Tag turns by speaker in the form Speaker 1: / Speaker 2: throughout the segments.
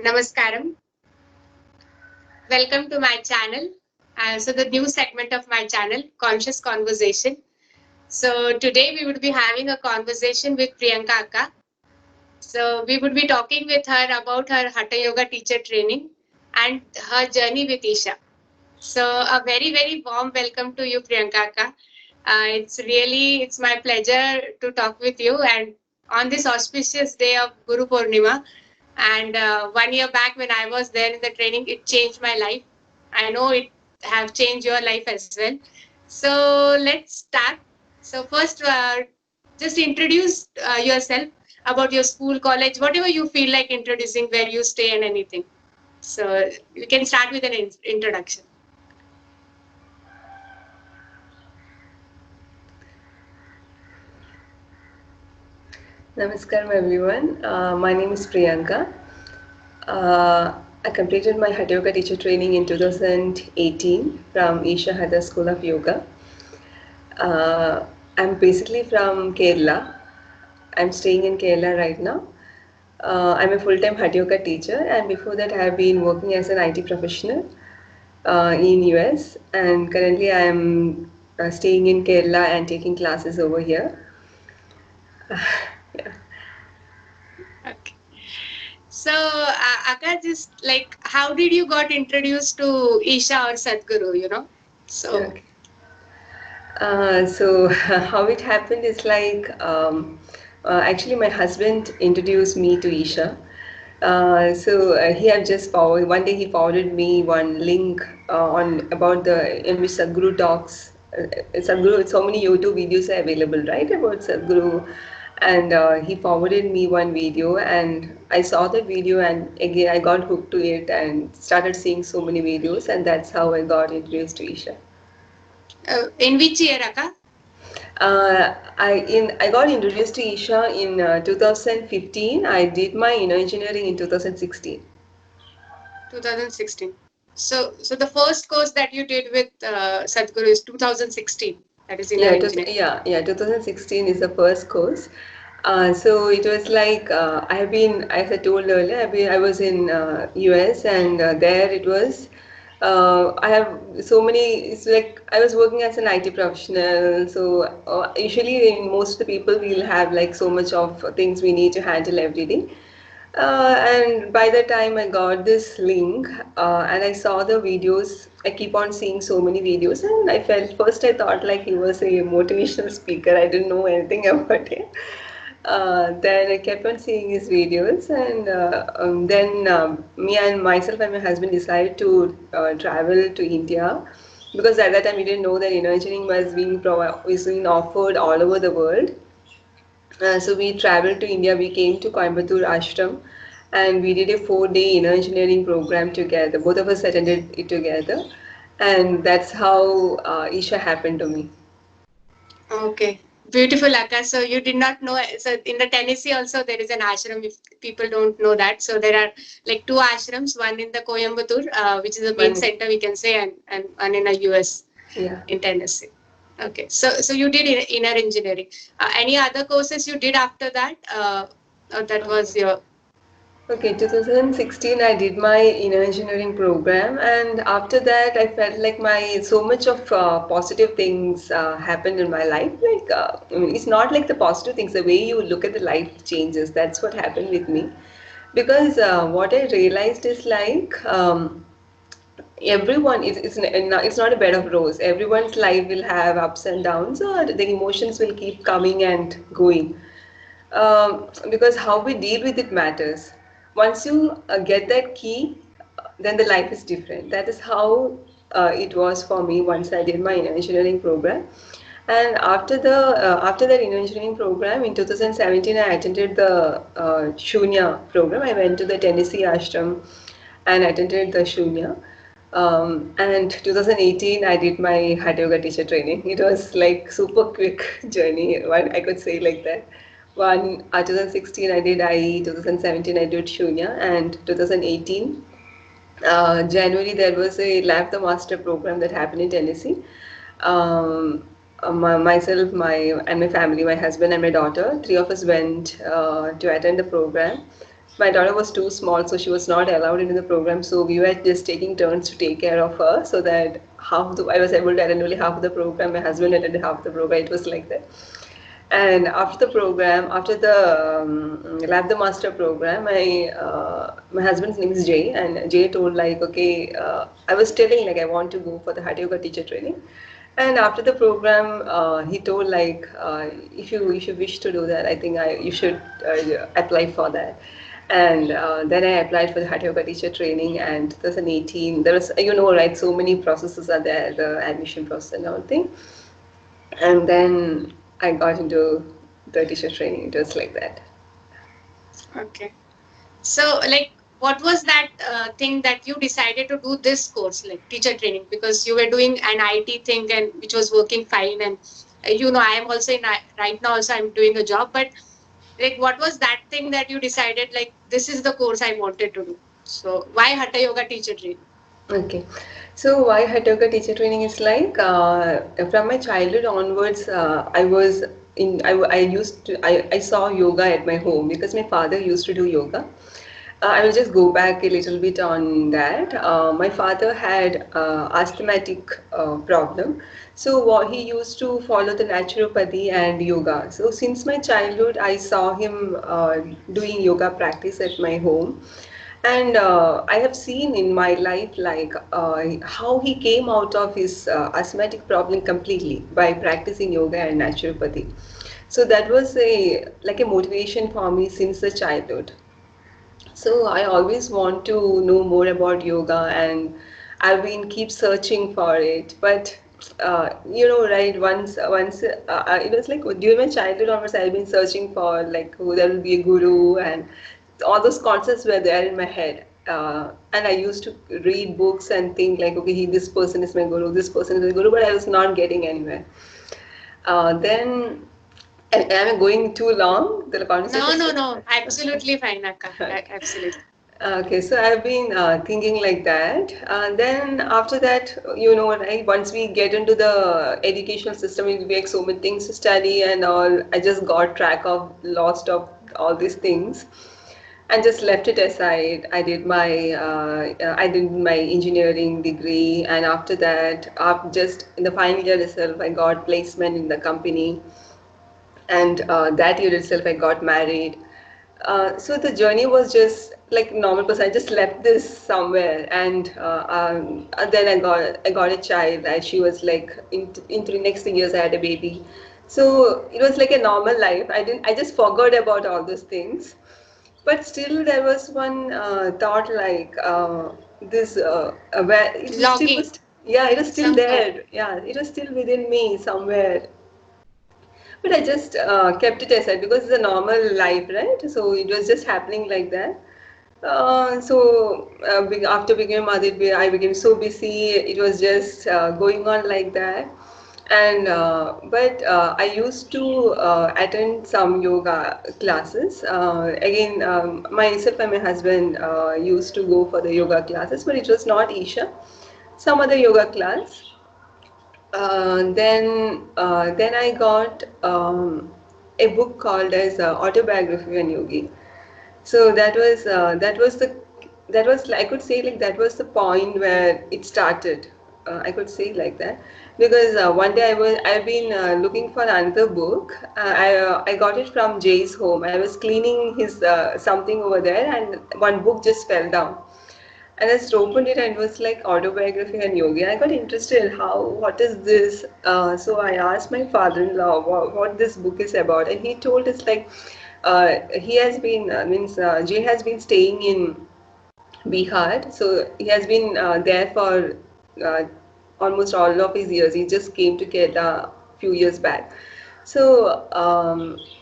Speaker 1: Namaskaram. Welcome to my channel. So the new segment of my channel, Conscious Conversation. So today we would be having a conversation with Priyanka Akka. So we would be talking with her about her Hatha Yoga teacher training and her journey with Isha. So a very warm welcome to you, Priyanka Akka. It's my pleasure to talk with you and on this auspicious day of Guru Purnima. And 1 year back when I was there in the training, it changed my life. I know it have changed your life as well. So let's start. So first, just introduce yourself about your school, college, whatever you feel like introducing, where you stay and anything. So you can start with an introduction.
Speaker 2: Namaskaram everyone. My name is Priyanka. I completed my Hatha Yoga teacher training in 2018 from Isha Hatha School of Yoga. I'm basically from Kerala. I'm staying in Kerala right now. I'm a full-time Hatha Yoga teacher, and before that, I have been working as an IT professional in US. And currently, I'm staying in Kerala and taking classes over here. Yeah.
Speaker 1: Okay. So, Akka, just like, how did you got introduced to Isha or Sadhguru, So,
Speaker 2: Okay. So how it happened is like actually my husband introduced me to Isha. He had just forwarded one day he forwarded me one link on about the in which Sadhguru talks. Sadhguru, so many YouTube videos are available, right, about Sadhguru, and he forwarded me one video, and I saw the video, and again I got hooked to it and started seeing so many videos, and that's how I got introduced to Isha.
Speaker 1: in which year, Akka?
Speaker 2: I got introduced to Isha in 2015. I did my inner engineering in 2016.
Speaker 1: 2016. So the first course that you did with Sadhguru is 2016. That is inner
Speaker 2: Yeah,
Speaker 1: engineering.
Speaker 2: yeah. 2016 is the first course. So it was like I have been, as I told earlier, I was in US, and there it was. I have so many. It's like I was working as an IT professional. So usually, in most of the people, we'll have like so much of things we need to handle every day. And by the time I got this link and I saw the videos, I keep on seeing so many videos, and I felt first I thought like he was a motivational speaker. I didn't know anything about him. Then I kept on seeing his videos, and then me and myself and my husband decided to travel to India because at that time we didn't know that engineering was being offered all over the world. So we traveled to India. We came to Coimbatore Ashram, and we did a 4 day inner engineering program together. Both of us attended it together, and that's how Isha happened to me.
Speaker 1: Okay. Beautiful, Akka. So you did not know. So in the Tennessee also there is an ashram. If people don't know that, so there are like two ashrams. One in the Coimbatore, which is the main
Speaker 2: One,
Speaker 1: center we can say, and one in the US
Speaker 2: yeah.
Speaker 1: in Tennessee. Okay. So you did inner engineering. Any other courses you did after that? That was
Speaker 2: Okay.
Speaker 1: your.
Speaker 2: Okay, 2016 I did my inner engineering program, and after that I felt like my so much of positive things happened in my life. Like I mean, it's not like the positive things, the way you look at the life changes. That's what happened with me, because what I realized is like everyone is it's not a bed of rose. Everyone's life will have ups and downs, or the emotions will keep coming and going, because how we deal with it matters. Once you get that key, then the life is different. That is how it was for me once I did my engineering program. And after that engineering program in 2017, I attended the Shunya program. I went to the Tennessee ashram and attended the Shunya. And 2018, I did my Hatha Yoga teacher training. It was like super quick journey, I could say like that. 2016 I did IE, 2017 I did Shunya, and 2018 January there was a Lab the Master program that happened in Tennessee. Um, myself, my family, my husband and my daughter, three of us went to attend the program. My daughter was too small, so she was not allowed into the program. So we were just taking turns to take care of her, so that I was able to attend only half of the program. My husband attended half of the program. It was like that. And after the program, after the Lab the Master program, my husband's name is Jay, and Jay told like, okay, I was telling like I want to go for the Hatha Yoga teacher training, and after the program, he told like, if you wish to do that, I think you should apply for that. And then I applied for the Hatha Yoga teacher training, and 2018 there was, right, so many processes are there, the admission process and everything. And then I got into the teacher training just like that.
Speaker 1: Okay. So, like, what was that thing that you decided to do this course, like teacher training? Because you were doing an IT thing and which was working fine, and I am also right now. Also, I'm doing a job, but like, what was that thing that you decided like this is the course I wanted to do? So, why Hatha Yoga teacher training?
Speaker 2: Okay, so why Hatha Yoga teacher training is like, from my childhood onwards, I saw yoga at my home because my father used to do yoga. I will just go back a little bit on that. My father had asthmatic problem, so he used to follow the naturopathy and yoga. So since my childhood, I saw him doing yoga practice at my home, and I have seen in my life like how he came out of his asthmatic problem completely by practicing yoga and naturopathy. So that was a like a motivation for me since the childhood. So I always want to know more about yoga, and I've been keep searching for it. But right? It was like during my childhood onwards, I've been searching for like who there will be a guru, and all those concepts were there in my head. And I used to read books and think like, okay, this person is my guru, this person is my guru, but I was not getting anywhere. Then am I going too long? The
Speaker 1: No,
Speaker 2: conversation.
Speaker 1: no, no. Absolutely fine, Akka. Absolutely.
Speaker 2: Okay, so I've been thinking like that. Then after that, right, once we get into the educational system, we make so many things to study and all. I just got track of lost of all these things and just left it aside. I did my engineering degree, and after that, just in the final year itself, I got placement in the company, and that year itself I got married. So the journey was just like normal person. I just left this somewhere, and then I got a child. And she was like in 3 next years I had a baby. So it was like a normal life. I just forgot about all those things. But still, there was one thought like this. Where
Speaker 1: Logging
Speaker 2: yeah, it was still
Speaker 1: somehow.
Speaker 2: there. Yeah, it was still within me somewhere. But I just kept it aside because it's a normal life, right? So it was just happening like that. After becoming a mother, I became so busy. It was just going on like that. And but I used to attend some yoga classes. Again, myself and my husband used to go for the yoga classes, but it was not Isha. Some other yoga class. Then I got a book called as Autobiography of a Yogi. So that was I could say like that was the point where it started. I could say like that because one day I've been looking for another book. I got it from Jay's home. I was cleaning his something over there, and one book just fell down. And I just opened it and it was like autobiography and yoga. I got interested. What is this? So I asked my father-in-law what this book is about, and he told us like he has been means Jay has been staying in Bihar, so he has been there for uh, almost all of his years. He just came to Kerala a few years back. So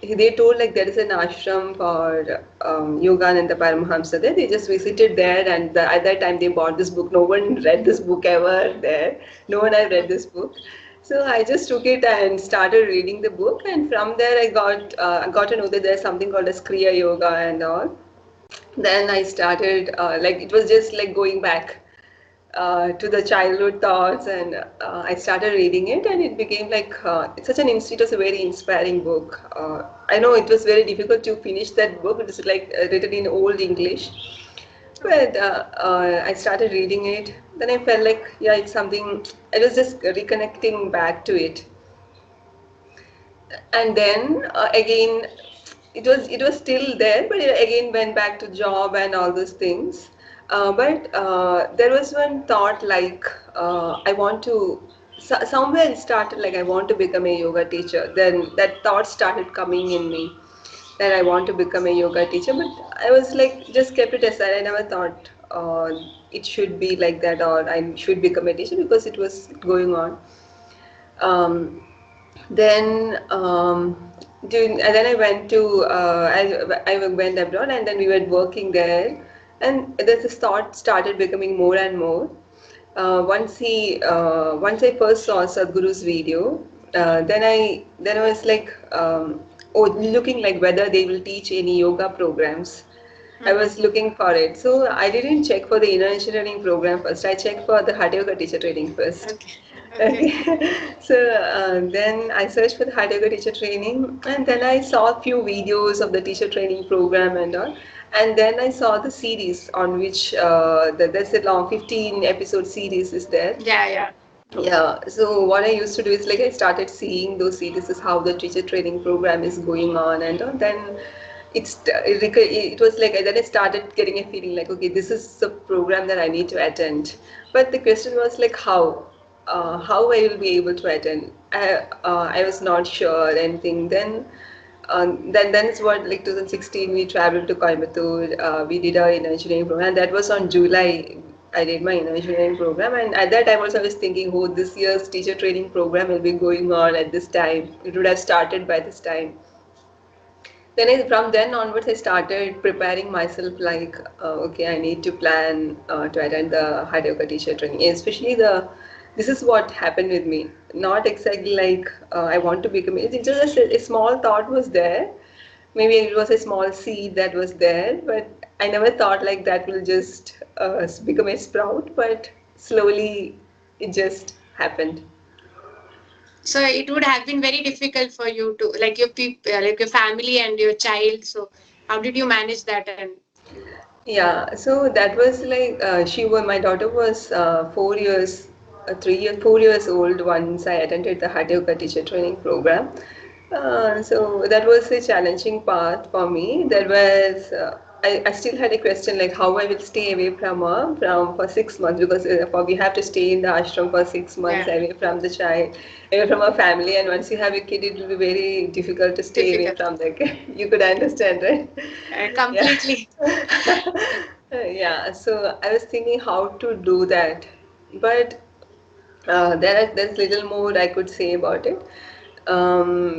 Speaker 2: they told like there is an ashram for Yogananda Paramahamsa there. They just visited there, and at that time they bought this book. No one read this book ever there. No one had read this book. So I just took it and started reading the book, and from there I got to know that there's something called as Kriya Yoga and all. Then I started like it was just like going back. to the childhood thoughts, and I started reading it, and it became like it's such an it was a very inspiring book. I know it was very difficult to finish that book. It was like written in old English, but I started reading it. Then I felt like, yeah, it's something. I was just reconnecting back to it, and then again, it was still there, but it again went back to job and all those things. But there was one thought like I want to. Somewhere it started like I want to become a yoga teacher. Then that thought started coming in me that I want to become a yoga teacher, but I was like just kept it aside. I never thought it should be like that or I should become a teacher because it was going on. Um, then and then I went to I went abroad and then we were working there, and this thought started becoming more and more. Once I first saw Sadhguru's video, then I was like oh, looking like whether they will teach any yoga programs. I
Speaker 1: Mhm.
Speaker 2: was looking for it. So I didn't check for the inner engineering program first. I checked for the Hatha Yoga teacher training first.
Speaker 1: Okay. Okay.
Speaker 2: Okay. So then I searched for the Hatha Yoga teacher training, and then I saw a few videos of the teacher training program and all. And then I saw the series on which there's a long 15 episode series is there.
Speaker 1: Yeah, yeah.
Speaker 2: Yeah, so what I used to do is like I started seeing those series is how the teacher training program is going on, and then it was like then I started getting a feeling like okay, this is the program that I need to attend. But the question was like how I will be able to attend. I was not sure anything. Then it's what like 2016 we traveled to Coimbatore. We did our engineering program. That was on July. I did my engineering program, and at that time also I was thinking, oh, this year's teacher training program will be going on at this time. It would have started by this time. From then onwards, I started preparing myself like, okay, I need to plan to attend the Hatha Yoga teacher training. Especially this is what happened with me. Not exactly like I want to become. It's just a small thought was there. Maybe it was a small seed that was there, but I never thought like that will just become a sprout. But slowly, it just happened.
Speaker 1: So it would have been very difficult for you to like your people, like your family and your child. So how did you manage that? And
Speaker 2: Yeah, so that was like my daughter was 4 years, 3 years, 4 years old once I attended the Hatha Yoga teacher training program. So that was a challenging part for me. I still had a question like how I will stay away from her from for 6 months because we have to stay in the ashram for 6 months
Speaker 1: yeah,
Speaker 2: away from the child, away from our family, and once you have a kid, it will be very difficult to stay away
Speaker 1: difficult.
Speaker 2: from the kid. You could understand, right? Yeah.
Speaker 1: Completely.
Speaker 2: Yeah, so I was thinking how to do that, but there's little more I could say about it.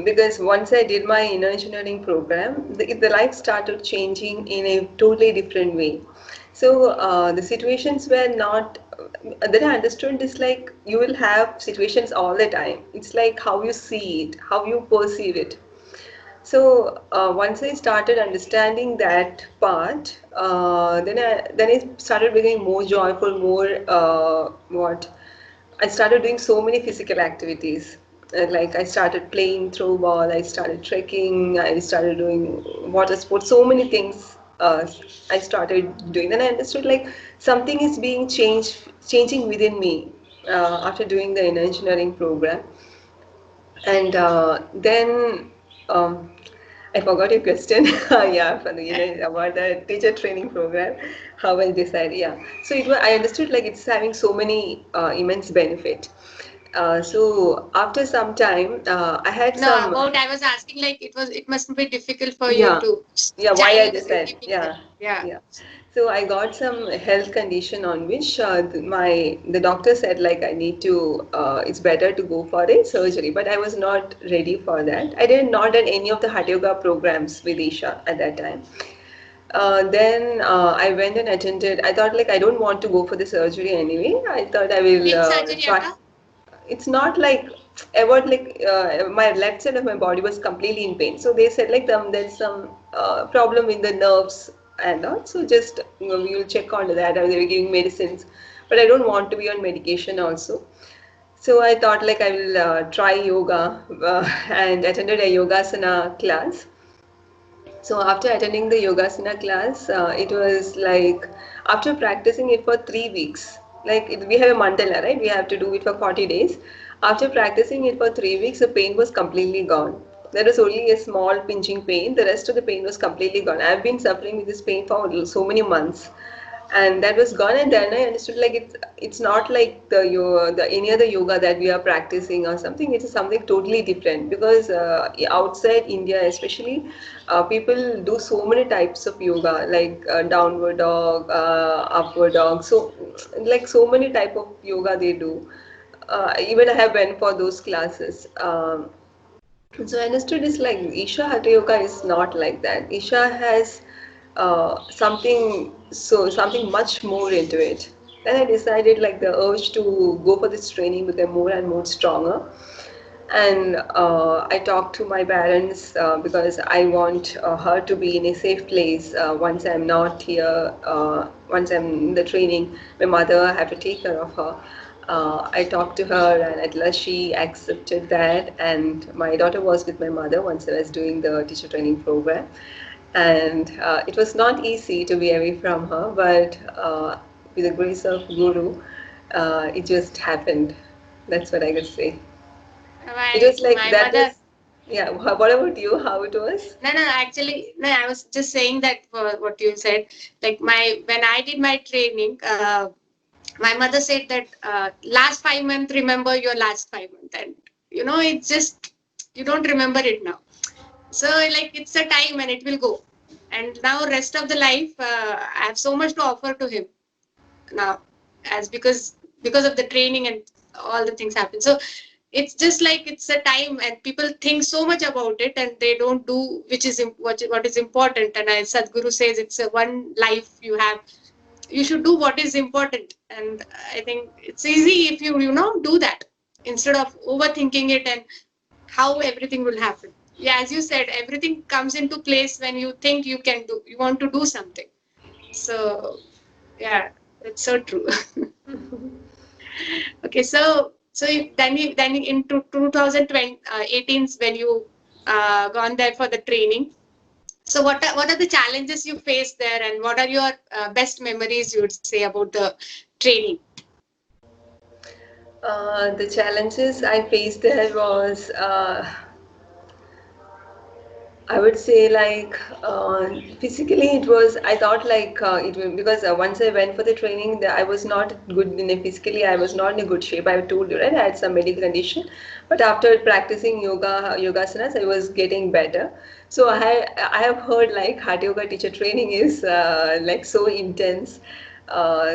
Speaker 2: Because once I did my inner engineering program, the life started changing in a totally different way. So the situations were not. Then I understood is like you will have situations all the time. It's like how you see it, how you perceive it. So once I started understanding that part, then I started becoming more joyful, more what I started doing so many physical activities. Like I started playing throw ball, I started trekking, I started doing water sports, so many things. I started doing. Then I understood like something is changing within me after doing the inner engineering program. And then I forgot your question. Yeah, for the, about the teacher training program, how I decide. Yeah, so I understood like it's having so many immense benefit. So after some time, I had
Speaker 1: No,
Speaker 2: some.
Speaker 1: about I was asking like it must be difficult for you
Speaker 2: Yeah,
Speaker 1: to
Speaker 2: yeah. Why I
Speaker 1: child
Speaker 2: decide?
Speaker 1: keeping that.
Speaker 2: Yeah,
Speaker 1: Yeah.
Speaker 2: yeah. So I got some health condition on which the doctor said like I need to. It's better to go for a surgery, but I was not ready for that. I did not done any of the Hatha Yoga programs with Isha at that time. Then I went and attended. I thought like I don't want to go for the surgery anyway. I thought I will
Speaker 1: Which surgery,
Speaker 2: try.
Speaker 1: Akka?
Speaker 2: It's not like about like my left side of my body was completely in pain. So they said like there's some problem in the nerves and all. So just we will check on that. And they were giving medicines. but I don't want to be on medication also. So I thought like I will try yoga and attended a yogasana class. So after attending the yogasana class, it was like after practicing it for 3 weeks, we have a mandala, right? We have to do it for 40 days. After practicing it for 3 weeks, the pain was completely gone. There was only a small pinching pain. The rest of the pain was completely gone. I've been suffering with this pain for so many months, and that was gone. And then I understood like it's not like the any other yoga that we are practicing or something. It's something totally different because outside India especially, people do so many types of yoga like downward dog, upward dog, so like so many type of yoga they do. Even I have went for those classes. So I understood it's like Isha Hatha Yoga is not like that. Isha has something much more into it. Then I decided like the urge to go for this training became more and more stronger. And I talked to my parents because I want her to be in a safe place once I'm not here, once I'm in the training. My mother, I have to take care of her. I talked to her, and at last she accepted that. And my daughter was with my mother once I was doing the teacher training program. And it was not easy to be away from her, but with the grace of Guru, it just happened. That's what I could say. It was like
Speaker 1: My
Speaker 2: that
Speaker 1: mother.
Speaker 2: was, yeah. What about you? How it was?
Speaker 1: No, actually, no, I was just saying that for what you said. Like when I did my training, my mother said that last 5 months, remember your last 5 months, and it's just you don't remember it now. So like it's a time and it will go. And now rest of the life, I have so much to offer to him now, as because of the training and all the things happen. So it's just like it's a time and people think so much about it and they don't do which is what is important. And as Sadhguru says, it's a one life you have, you should do what is important. And I think it's easy if you do that instead of overthinking it and how everything will happen. Yeah, as you said, everything comes into place when you think you want to do something. So yeah, that's so true. Okay, so then into 2018 when you gone there for the training. So what are the challenges you faced there, and what are your best memories you would say about the training?
Speaker 2: The challenges I faced there was, I would say like physically it was, I thought like it will, because once I went for the training, I was not good in a physically, I was not in a good shape. I told you, right? I had some medical condition, but after practicing yogasanas, I was getting better. So I have heard like Hatha Yoga teacher training is like so intense. How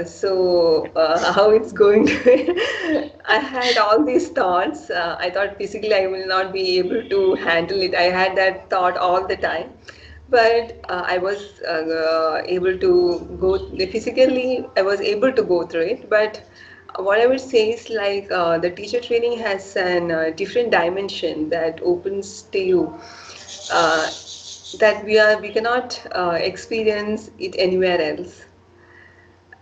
Speaker 2: it's going to I had all these thoughts. I thought physically I will not be able to handle it. I had that thought all the time. But I was able to go physically, I was able to go through it. But what I would say is like the teacher training has an different dimension that opens to you uh, that we cannot experience it anywhere else.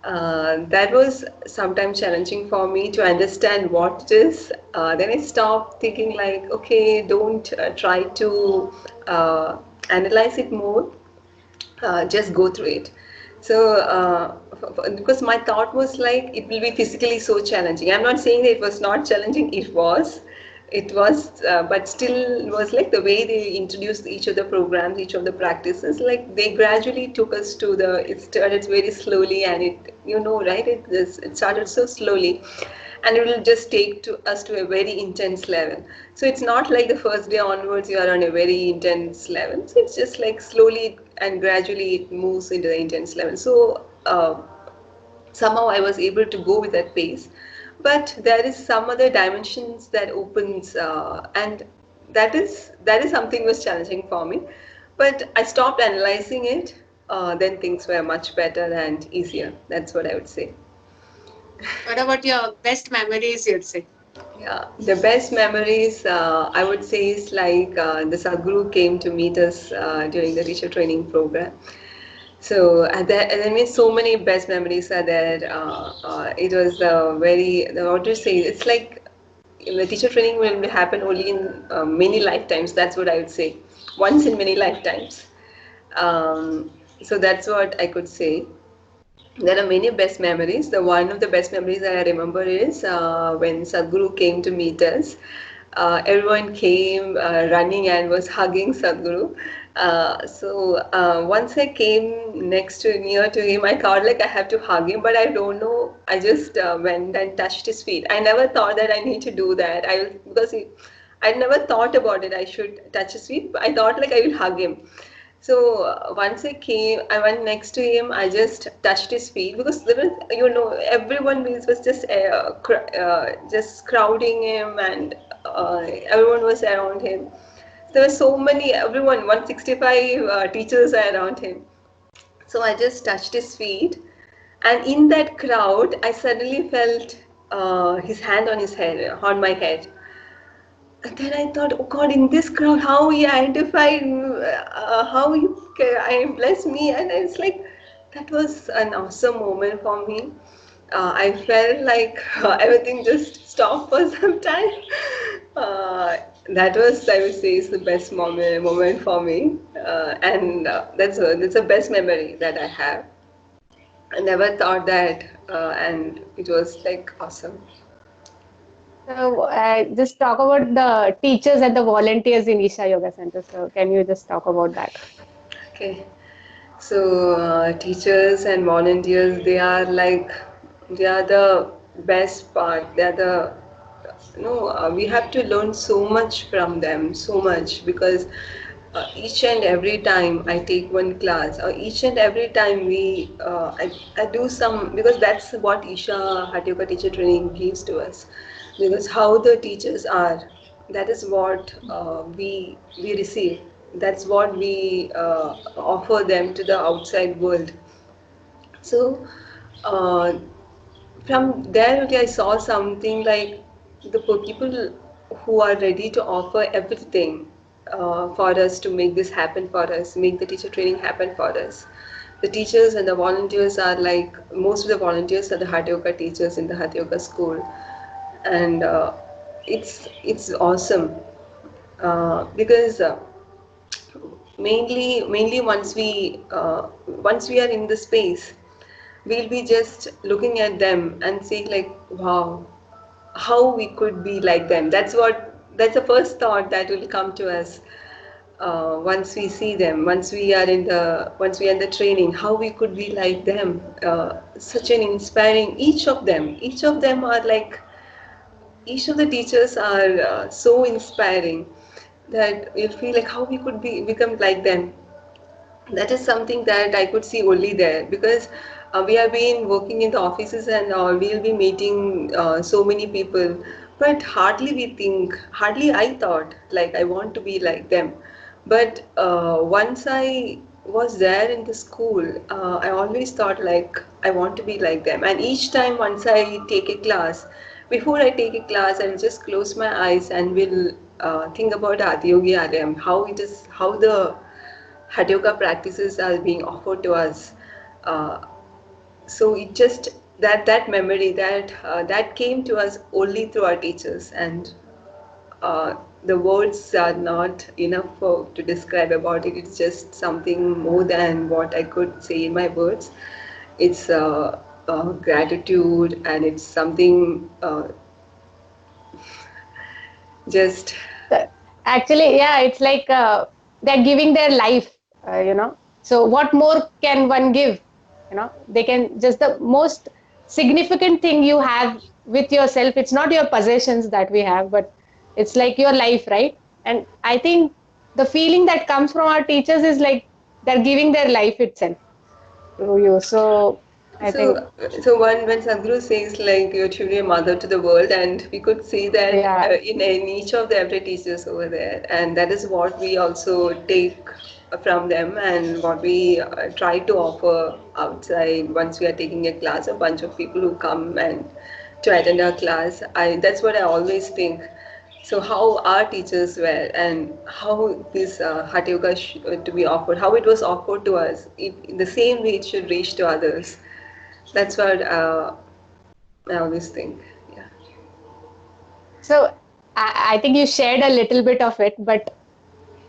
Speaker 2: That was sometimes challenging for me to understand what it is. Then I stopped thinking like, okay, don't try to analyze it more. Just go through it. So, because my thought was like it will be physically so challenging. I'm not saying that it was not challenging. It was, but still, it was like the way they introduced each of the programs, each of the practices. Like they gradually took us to the. It started very slowly, and right? It started so slowly, and it will just take to us to a very intense level. So it's not like the first day onwards you are on a very intense level. So it's just like slowly and gradually it moves into the intense level. So somehow I was able to go with that pace. But there is some other dimensions that opens, and that is something was challenging for me. But I stopped analyzing it. Then things were much better and easier. That's what I would say.
Speaker 1: What about your best memories, you'd say?
Speaker 2: Yeah, the best memories I would say is like the Sadhguru came to meet us during the teacher training program. So I mean, so many best memories are there. It was what to say? It's like the teacher training will happen only in many lifetimes. That's what I would say. Once in many lifetimes. Um, so that's what I could say. There are many best memories. The one of the best memories that I remember is when Sadhguru came to meet us. Everyone came running and was hugging Sadhguru. Once I came near to him, I thought like I have to hug him, but I don't know. I just went and touched his feet. I never thought that I need to do that. I never thought about it. I should touch his feet. I thought like I will hug him. So once I went next to him. I just touched his feet because there was, everyone was just crowding him, and everyone was around him. There were so many, everyone, 165 teachers are around him. So I just touched his feet, and in that crowd, I suddenly felt his hand on his head, on my head. And then I thought, oh God, in this crowd, how he identified, how he I bless me, and it's like that was an awesome moment for me. I felt like everything just stopped for some time. That was, I would say, is the best moment for me, and that's the best memory that I have. I never thought that, and it was like awesome.
Speaker 3: So just talk about the teachers and the volunteers in Isha Yoga Center. So can you just talk about that?
Speaker 2: Okay. So teachers and volunteers, they are the best part. They are the we have to learn so much from them, so much because each and every time I take one class, or each and every time I do some, because that's what Isha Hatha Yoga teacher training gives to us, because how the teachers are, that is what we receive. That's what we offer them to the outside world. So uh, from there only I saw something like the people who are ready to offer everything for us to make this happen for us, make the teacher training happen for us. The teachers and the volunteers are like, most of the volunteers are the Hatha Yoga teachers in the Hatha Yoga school, and it's awesome because mainly once we are in the space, we'll be just looking at them and saying like, wow, how we could be like them. That's the first thought that will come to us once we see them, once we are in the training, how we could be like them. Such an inspiring, each of them are like, each of the teachers are so inspiring that you feel like how we could become like them. That is something that I could see only there, because we have been working in the offices and we'll be meeting so many people, but hardly I thought like I want to be like them. But once I was there in the school, I always thought like I want to be like them. And each time once I take a class, before I take a class, I'll just close my eyes and will think about Adi Yogi Aryam, how the Hatha Yoga practices are being offered to us. Uh, so it just that memory that came to us only through our teachers, and the words are not enough to describe about it. It's just something more than what I could say in my words. It's gratitude, and it's something just
Speaker 3: So, actually, yeah, it's like they're giving their life, So what more can one give? They can just the most significant thing you have with yourself. It's not your possessions that we have, but it's like your life, right? And I think the feeling that comes from our teachers is like they're giving their life itself to you. So I think,
Speaker 2: So when Sadhguru says like you're truly a mother to the world, and we could see that
Speaker 3: yeah,
Speaker 2: in each of the every teachers over there, and that is what we also take from them, and what we try to offer outside once we are taking a class. A bunch of people who come and to attend our class. That's what I always think. So how our teachers were and how this Hatha Yoga to be offered, how it was offered to us, in the same way it should reach to others. That's what I always think. Yeah.
Speaker 3: So I think you shared a little bit of it, but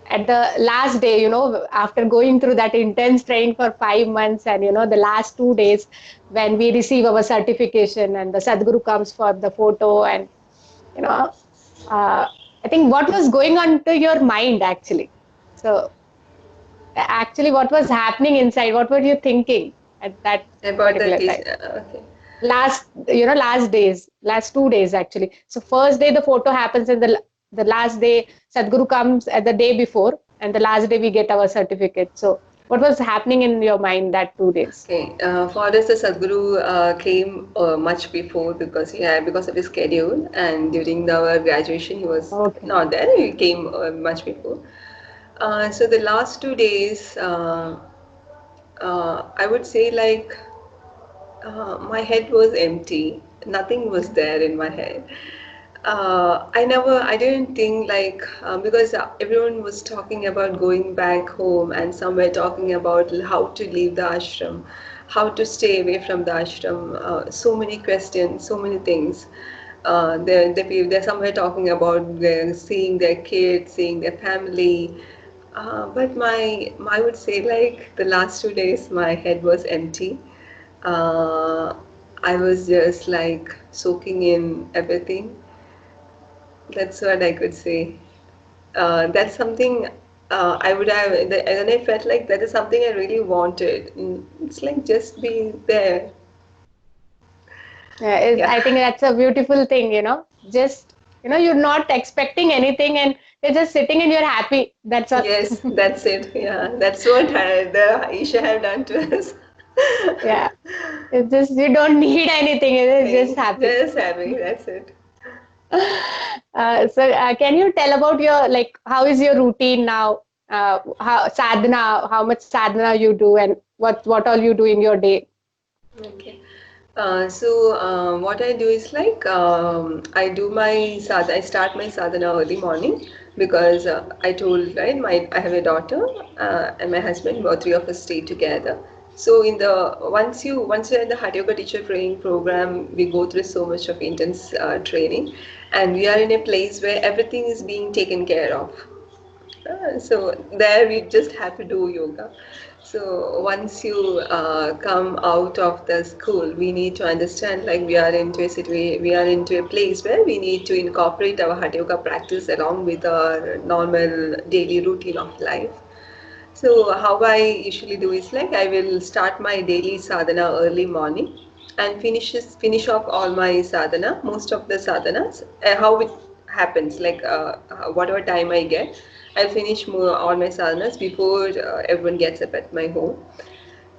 Speaker 3: at the last day, after going through that intense training for 5 months, and the last 2 days when we receive our certification and the Sadhguru comes for the photo, and you know, I think what was going on to your mind actually? So actually, what was happening inside? What were you thinking at that
Speaker 2: About the
Speaker 3: particular time?
Speaker 2: teacher. Okay.
Speaker 3: Last days, last 2 days actually. So first day the photo happens, and the last day Sadhguru comes at the day before, and the last day we get our certificate. So what was happening in your mind that 2 days?
Speaker 2: Okay, for us, the Sadhguru came much before because of his schedule, and during our graduation he was
Speaker 3: Okay.
Speaker 2: not there. He came much before. So the last 2 days, I would say like my head was empty. Nothing was there in my head. I didn't think like, because everyone was talking about going back home, and some were talking about how to leave the ashram, how to stay away from the ashram. So many questions, so many things. They're somewhere talking about seeing their kids, seeing their family. But I would say like the last 2 days, my head was empty. Uh, I was just like soaking in everything. That's what I could say. That's something I would have, and I felt like that is something I really wanted. It's like just be there. Yeah.
Speaker 3: I think that's a beautiful thing, just you're not expecting anything, and you're just sitting and you're happy. That's all.
Speaker 2: Yes, that's it. Yeah, that's what the Aisha have done to us.
Speaker 3: Yeah, it's just you don't need anything, it's just happy.
Speaker 2: Just happy. That's it.
Speaker 3: So can you tell about your, like, how is your routine now? How sadhana, how much sadhana you do, and what all you do in your day?
Speaker 2: Okay. What I do is like I do my sadhana. I start my sadhana early morning because I told right I have a daughter and my husband. Both three of us stay together. So in the once you're in the Hatha Yoga teacher training program, we go through so much of intense training, and we are in a place where everything is being taken care of. So there we just have to do yoga. So once you come out of the school, we need to understand like we are into a place where we need to incorporate our Hatha Yoga practice along with our normal daily routine of life. So how I usually do is like I will start my daily sadhana early morning and finish off all my sadhana, most of the sadhanas, how it happens, like whatever time I get, I'll finish all my sadhanas before everyone gets up at my home,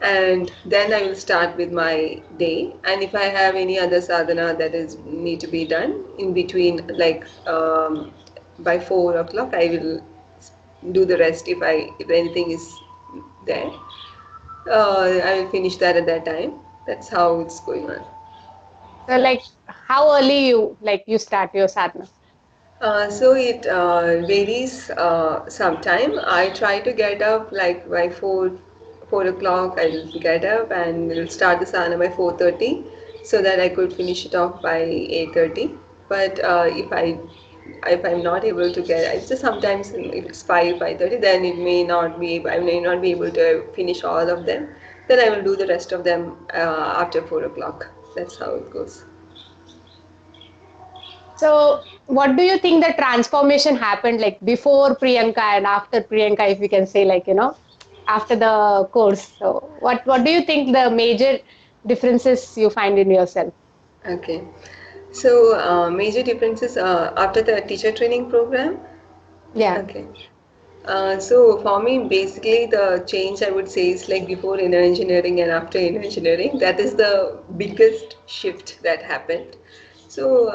Speaker 2: and then I will start with my day. And if I have any other sadhana that is need to be done in between, like by 4 o'clock, I will do the rest if anything is there. I will finish that at that time. That's how it's going on.
Speaker 3: So, like, how early you start your sadhana?
Speaker 2: So it varies. Sometime I try to get up like by 4 o'clock. I'll get up and will start the sadhana by 4:30, so that I could finish it off by 8:30. But if I'm not able to get, it's just sometimes if it's 5:30, then it may not be. I may not be able to finish all of them. Then I will do the rest of them after 4 o'clock. That's how it goes.
Speaker 3: So, what do you think the transformation happened, like before Priyanka and after Priyanka, if we can say, like, after the course? So, what do you think the major differences you find in yourself?
Speaker 2: Okay. So, major differences after the teacher training program.
Speaker 3: Yeah.
Speaker 2: Okay. So for me, basically the change I would say is like before inner engineering and after inner engineering. That is the biggest shift that happened. So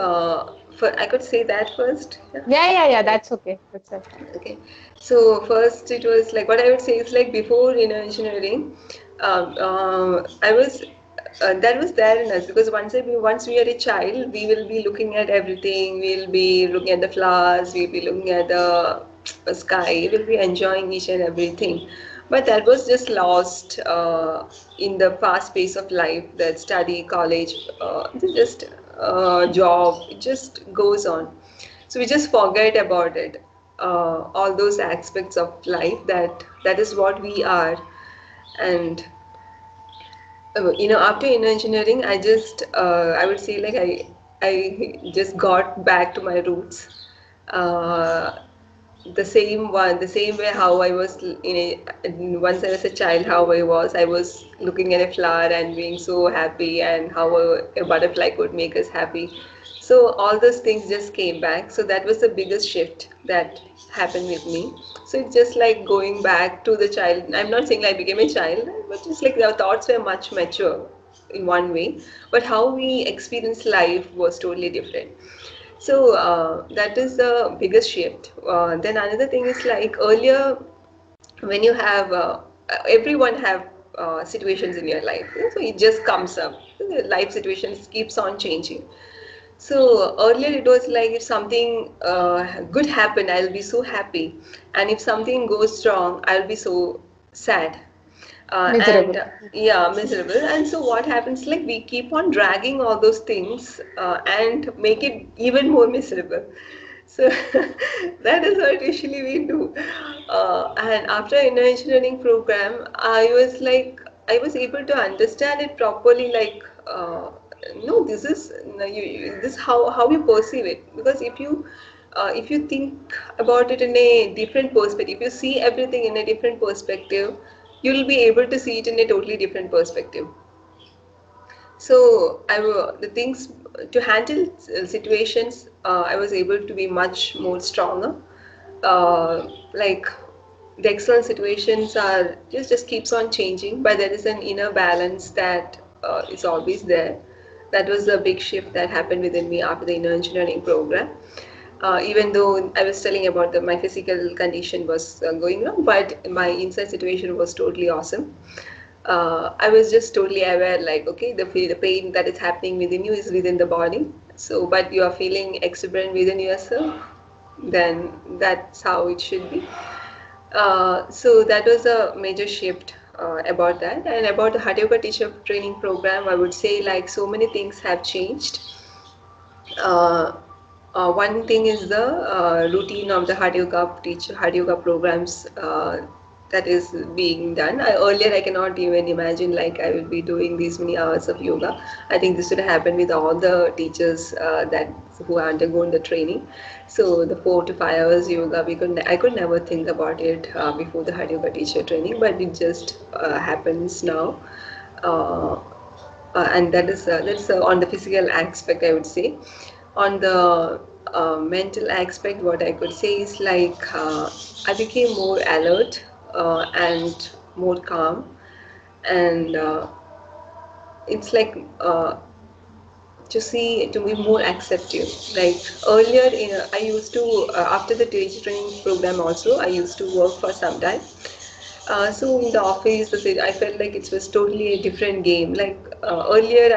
Speaker 2: I could say that first. Yeah.
Speaker 3: Yeah. That's okay. That's fine.
Speaker 2: Okay. So first it was like what I would say is like before inner engineering, I was that was there in us, because once we are a child, we will be looking at everything. We'll be looking at the flowers. We'll be looking at the sky. We'll be enjoying each and everything. But that was just lost in the fast pace of life. That study, college, just job. It just goes on. So we just forget about it. All those aspects of life, that is what we are. And after inner engineering, I would say, like, I just got back to my roots. Uh, the same way how I was once I was a child, how I was looking at a flower and being so happy, and how a butterfly could make us happy. So all those things just came back. So that was the biggest shift that happened with me. So it's just like going back to the child. I'm not saying I became a child, but just like our thoughts were much mature in one way, but how we experience life was totally different. So that is the biggest shift. Then another thing is, like, earlier, when you have everyone have situations in your life, so it just comes up. The life situations keeps on changing. So earlier it was like, if something good happened, I'll be so happy, and if something goes wrong, I'll be so sad. And
Speaker 3: Miserable.
Speaker 2: Yeah, miserable. And so what happens, like, we keep on dragging all those things and make it even more miserable. So that is what usually we do. And after inner engineering program, I was able to understand it properly. Like, no, this is no, this is how you perceive it. Because if you think about it in a different perspective, if you see everything in a different perspective, you'll be able to see it in a totally different perspective. So the things to handle situations, I was able to be much more stronger. Like, the external situations are just keeps on changing, but there is an inner balance that is always there. That was a big shift that happened within me after the inner engineering program. Even though I was telling about my physical condition was going wrong, but my inside situation was totally awesome. I was just totally aware, like, okay, the pain that is happening within you is within the body. So, but you are feeling exuberant within yourself, then that's how it should be. So that was a major shift about that. And about the Hatha Yoga teacher training program, I would say, like, so many things have changed. Uh, One thing is the routine of the Hatha Yoga programs that is being done. Earlier, I cannot even imagine, like, I will be doing these many hours of yoga. I think this would happen with all the teachers that who undergone the training. So the 4 to 5 hours yoga, I could never think about it before the Hatha Yoga teacher training, but it just happens now. Uh, and that's on the physical aspect, I would say. On the mental aspect, what I could say is, like, I became more alert and more calm, and it's like, to be more accepting. Like, earlier, I used to, after the teacher training program also, I used to work for some time. So in the office, I felt like it was totally a different game. Like, earlier,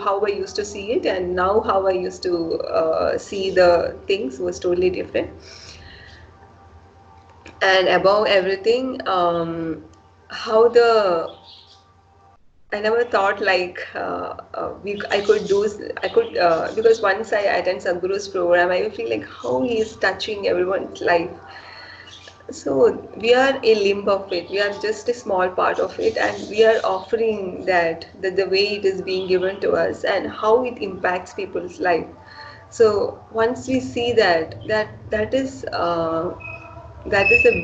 Speaker 2: how I used to see it, and now how I used to see the things was totally different. And above everything, how the I never thought, like, I could because once I attend Sadhguru's program, I feel like how he is touching everyone's life. So we are a limb of it. We are just a small part of it, and we are offering the way it is being given to us and how it impacts people's life. So once we see that is a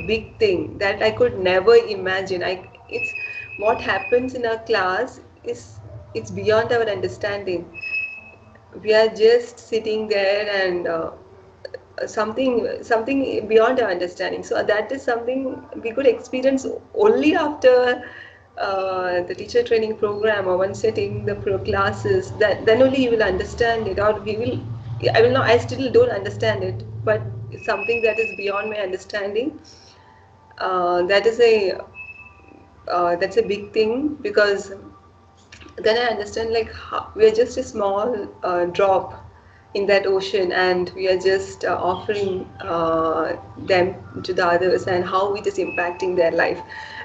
Speaker 2: big thing that I could never imagine. It's what happens in our class is it's beyond our understanding. We are just sitting there, and something beyond our understanding. So that is something we could experience only after the teacher training program, or once taking the pro classes. That then only you will understand it, or we will. I will not. I still don't understand it, but it's something that is beyond my understanding. That is a that's a big thing, because then I understand like how, we are just a small drop in that ocean, and we are just offering them to the others, and how it is impacting their life.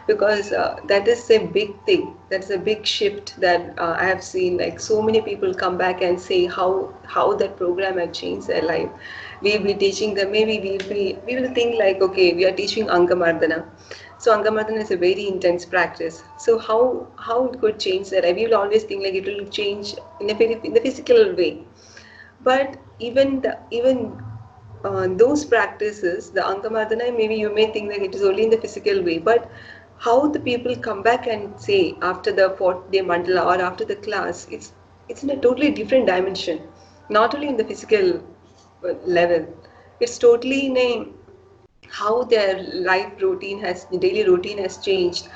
Speaker 2: Because that is a big thing. That's a big shift that I have seen. Like so many people come back and say how that program had changed their life. We'll be teaching them. Maybe we will think like, okay, we are teaching Angamardana. So Angamardana is a very intense practice. So how it could change that? I will always think like it will change in a very in the physical way. But even those practices, the Angamardana, maybe you may think that it is only in the physical way, but how the people come back and say after the 4th day mandala or after the class, it's in a totally different dimension, not only in the physical level. It's totally in a how their life routine has daily routine has changed,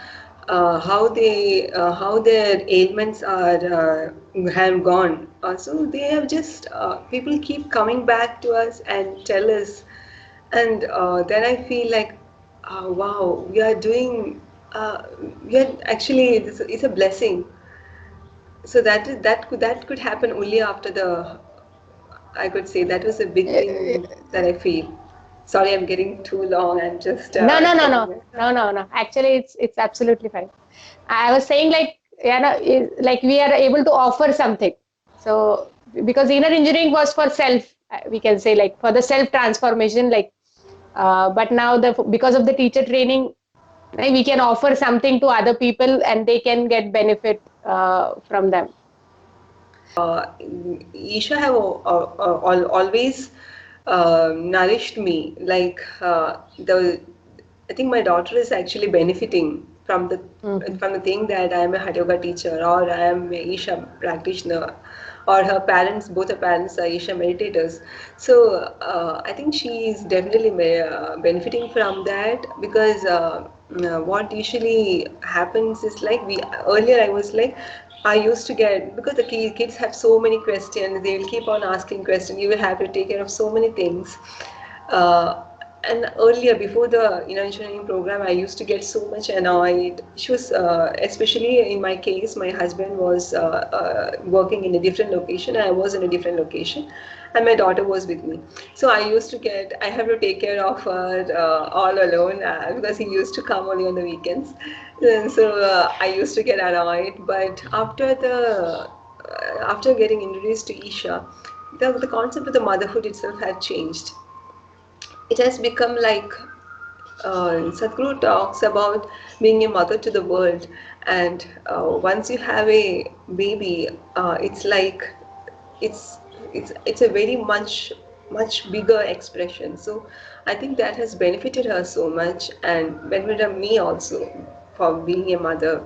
Speaker 2: how their ailments are have gone. So they have just people keep coming back to us and tell us, and then I feel like, wow, we are doing. We are actually it's a blessing. So that could happen only after the. I could say that was a big thing that I feel. Sorry, I'm getting too long. I'm just
Speaker 3: No, no, no,
Speaker 2: telling
Speaker 3: no,
Speaker 2: you.
Speaker 3: no, no, no. Actually, it's absolutely fine. I was saying like, yeah, no, like we are able to offer something. So because inner engineering was for self, we can say like for the self transformation, like, but now the because of the teacher training, like, we can offer something to other people and they can get benefit from them.
Speaker 2: Isha have always nourished me. Like the, I think my daughter is actually benefiting
Speaker 3: Mhm.
Speaker 2: from the thing that I am a Hatha Yoga teacher or I am a Isha practitioner, or her parents, both her parents are Isha meditators. So I think she is definitely benefiting from that, because what usually happens is like we earlier I was like I used to get, because the kids have so many questions, they will keep on asking questions. You will have to take care of so many things. Uh, and earlier, before the engineering program, I used to get so much annoyed. She was, especially in my case, my husband was working in a different location, and I was in a different location, and my daughter was with me. So I have to take care of her all alone, because he used to come only on the weekends. And so I used to get annoyed. But after getting introduced to Isha, the concept of the motherhood itself had changed. It has become like Sadhguru talks about being a mother to the world, and once you have a baby, it's like it's it's a very much bigger expression. So I think that has benefited her so much and benefited me also for being a mother.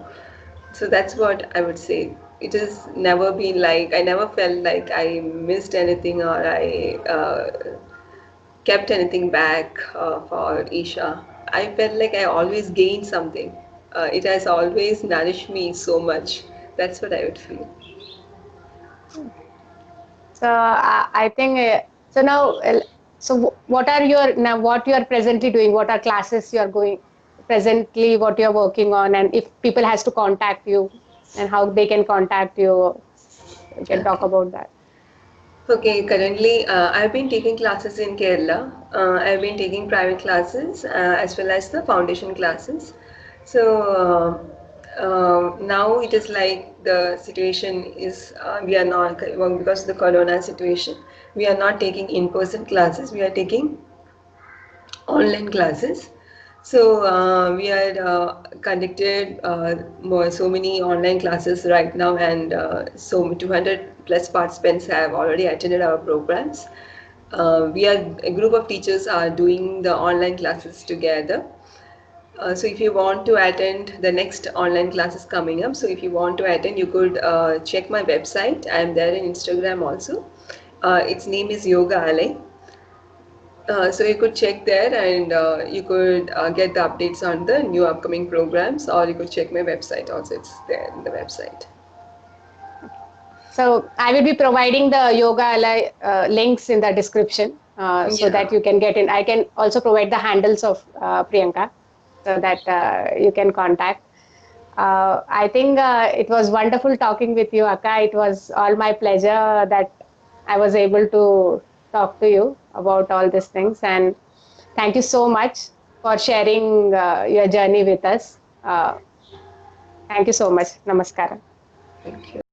Speaker 2: So that's what I would say. It has never been like I never felt like I missed anything, or I kept anything back for Isha. I felt like I always gained something. It has always nourished me so much. That's what I would feel.
Speaker 3: So I think so now. So what are your now? What you are presently doing? What are classes you are going presently? What you are working on? And if people has to contact you, and how they can contact you, you can talk
Speaker 2: Okay.
Speaker 3: about that.
Speaker 2: Okay, currently I've been taking classes in Kerala. I've been taking private classes as well as the foundation classes. So now it is like the situation is we are not, well, because of the corona situation, we are not taking in-person classes. We are taking online classes. So we are conducted so many online classes right now, and so 200 plus participants have already attended our programs. We are a group of teachers are doing the online classes together. So if you want to attend the next online classes coming up, so if you want to attend, you could check my website. I am there in Instagram also. Its name is Yoga Alay. So you could check there, and you could get the updates on the new upcoming programs, or you could check my website also. It's there in the website.
Speaker 3: So I will be providing the Yoga Ally links in the description so
Speaker 2: Yeah.
Speaker 3: that you can get in. I can also provide the handles of Priyanka so that you can contact. I think it was wonderful talking with you, Akka. It was all my pleasure that I was able to talk to you about all these things. And thank you so much for sharing your journey with us. Thank you so much. Namaskaram.
Speaker 2: Thank you.